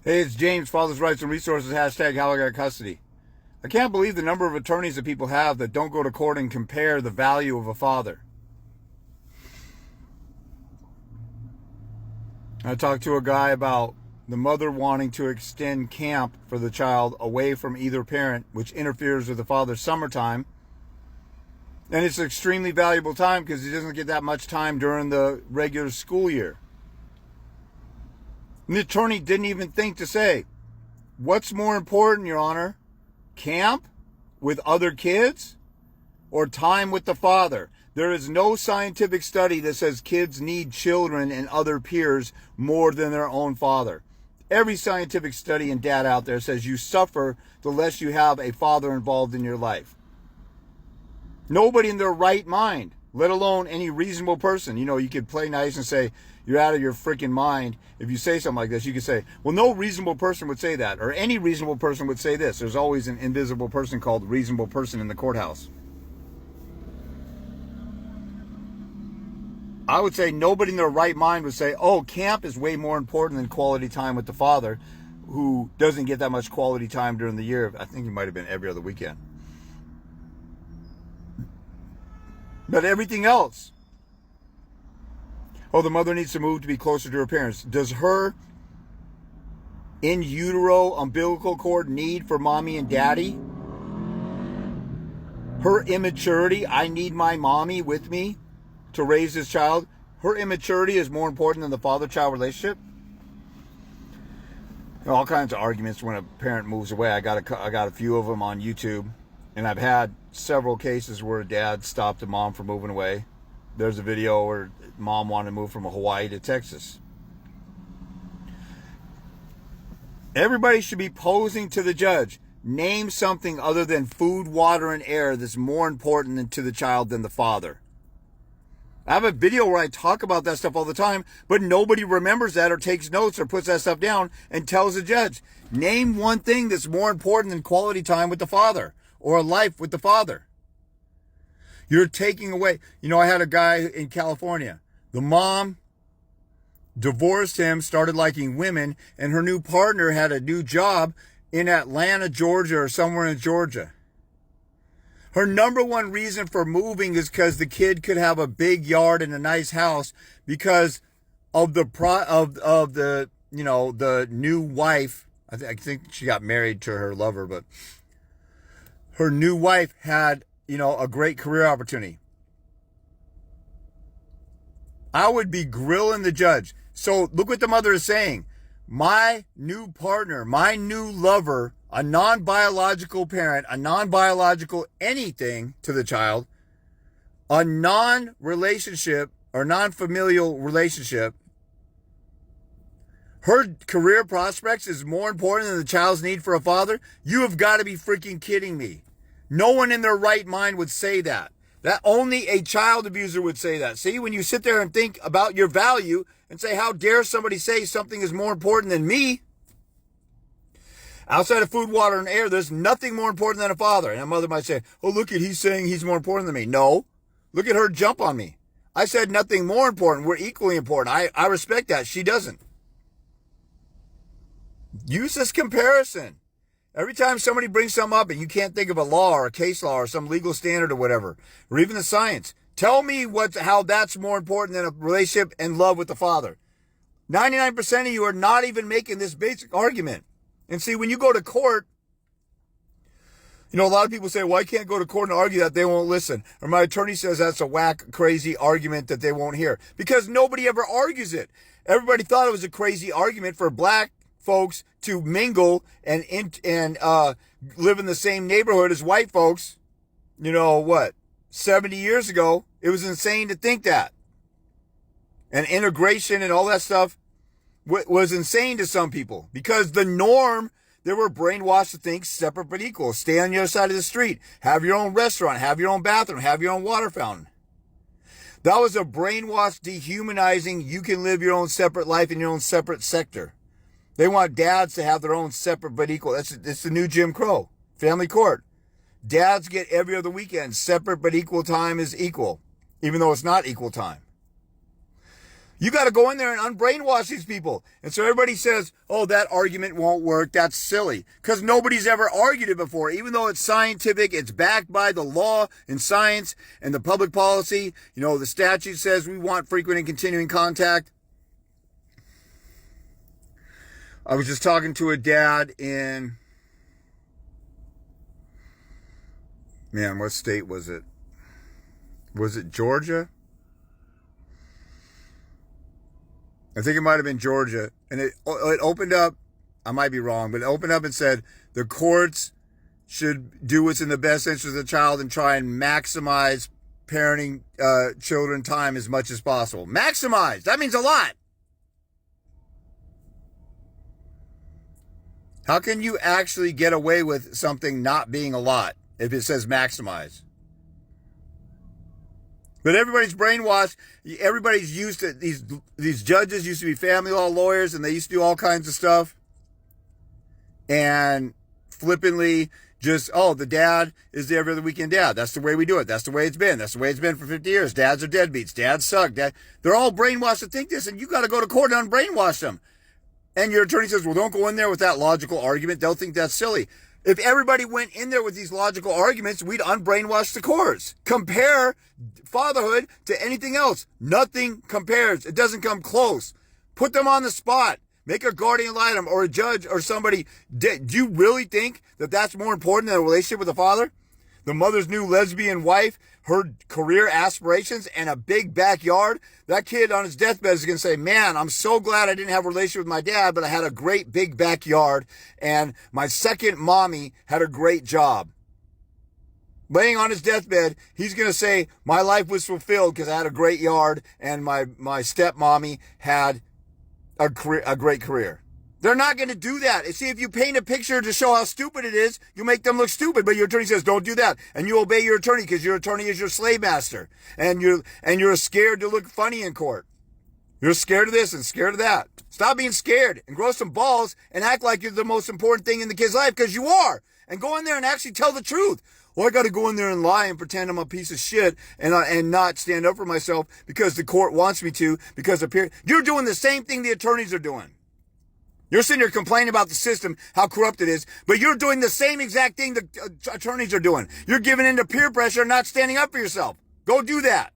Hey, it's James, Father's Rights and Resources, hashtag how I got custody. I can't believe the number of attorneys that people have that don't go to court and compare the value of a father. I talked to a guy about the mother wanting to extend camp for the child away from either parent, which interferes with the father's summertime. And it's an extremely valuable time because he doesn't get that much time during the regular school year. And the attorney didn't even think to say, what's more important, Your Honor? Camp with other kids or time with the father? There is no scientific study that says kids need children and other peers more than their own father. Every scientific study and data out there says you suffer the less you have a father involved in your life. Nobody in their right mind, let alone any reasonable person. You could play nice and say, you're out of your freaking mind. If you say something like this, you could say, well, no reasonable person would say that. Or any reasonable person would say this. There's always an invisible person called reasonable person in the courthouse. I would say nobody in their right mind would say, oh, camp is way more important than quality time with the father, who doesn't get that much quality time during the year. I think it might have been every other weekend. But everything else. Oh, the mother needs to move to be closer to her parents. Does her in utero umbilical cord need for mommy and daddy? Her immaturity, I need my mommy with me to raise this child. Her immaturity is more important than the father-child relationship. There are all kinds of arguments when a parent moves away. I got a few of them on YouTube, and I've had several cases where a dad stopped a mom from moving away. There's a video where mom wanted to move from Hawaii to Texas. Everybody should be posing to the judge. Name something other than food, water, and air that's more important to the child than the father. I have a video where I talk about that stuff all the time, but nobody remembers that or takes notes or puts that stuff down and tells the judge, name one thing that's more important than quality time with the father or a life with the father. You're taking away, I had a guy in California. The mom divorced him, started liking women, and her new partner had a new job in Atlanta, Georgia, or somewhere in Georgia. Her number one reason for moving is because the kid could have a big yard and a nice house because of the the new wife. I think she got married to her lover, but her new wife had a great career opportunity. I would be grilling the judge. So look what the mother is saying. My new partner, my new lover, a non-biological parent, a non-biological anything to the child, a non-relationship or non-familial relationship, her career prospects is more important than the child's need for a father? You have got to be freaking kidding me. No one in their right mind would say that. That only a child abuser would say that. See, when you sit there and think about your value and say, how dare somebody say something is more important than me? Outside of food, water, and air, there's nothing more important than a father. And a mother might say, oh, look at, he's saying he's more important than me. No, look at her jump on me. I said nothing more important. We're equally important. I respect that. She doesn't. Use this comparison. Every time somebody brings something up and you can't think of a law or a case law or some legal standard or whatever, or even the science, tell me how that's more important than a relationship and love with the father. 99% of you are not even making this basic argument. And see, when you go to court, a lot of people say, well, I can't go to court and argue that. They won't listen. Or my attorney says that's a whack, crazy argument that they won't hear. Because nobody ever argues it. Everybody thought it was a crazy argument for black folks to mingle and live in the same neighborhood as white folks. 70 years ago, it was insane to think that. And integration and all that stuff was insane to some people because the norm, they were brainwashed to think separate but equal. Stay on the other side of the street. Have your own restaurant. Have your own bathroom. Have your own water fountain. That was a brainwashed, dehumanizing, you can live your own separate life in your own separate sector. They want dads to have their own separate but equal. It's the new Jim Crow. Family court. Dads get every other weekend. Separate but equal time is equal, even though it's not equal time. You got to go in there and unbrainwash these people. And so everybody says, oh, that argument won't work. That's silly. Because nobody's ever argued it before. Even though it's scientific, it's backed by the law and science and the public policy. You know, the statute says we want frequent and continuing contact. I was just talking to a dad in, man, what state was it? Was it Georgia? I think it might have been Georgia. And it opened up, I might be wrong, but it opened up and said the courts should do what's in the best interest of the child and try and maximize parenting children time as much as possible. Maximize. That means a lot. How can you actually get away with something not being a lot if it says maximize? But everybody's brainwashed. Everybody's used to these judges used to be family law lawyers, and they used to do all kinds of stuff. And flippantly just, oh, the dad is the every other weekend dad. That's the way we do it. That's the way it's been. That's the way it's been for 50 years. Dads are deadbeats. Dads suck. They're all brainwashed to think this, and you got to go to court and unbrainwash them. And your attorney says, well, don't go in there with that logical argument. They'll think that's silly. If everybody went in there with these logical arguments, we'd unbrainwash the courts. Compare fatherhood to anything else. Nothing compares. It doesn't come close. Put them on the spot. Make a guardian ad litem or a judge or somebody. Do you really think that that's more important than a relationship with the father? The mother's new lesbian wife, her career aspirations, and a big backyard. That kid on his deathbed is going to say, man, I'm so glad I didn't have a relationship with my dad, but I had a great big backyard, and my second mommy had a great job. Laying on his deathbed, he's going to say, my life was fulfilled because I had a great yard, and my stepmommy had a great career. They're not going to do that. See, if you paint a picture to show how stupid it is, you make them look stupid. But your attorney says, don't do that. And you obey your attorney because your attorney is your slave master. And you're scared to look funny in court. You're scared of this and scared of that. Stop being scared and grow some balls and act like you're the most important thing in the kid's life, because you are. And go in there and actually tell the truth. Well, I got to go in there and lie and pretend I'm a piece of shit and not stand up for myself because the court wants me to, because you're doing the same thing the attorneys are doing. You're sitting here complaining about the system, how corrupt it is, but you're doing the same exact thing the attorneys are doing. You're giving in to peer pressure and not standing up for yourself. Go do that.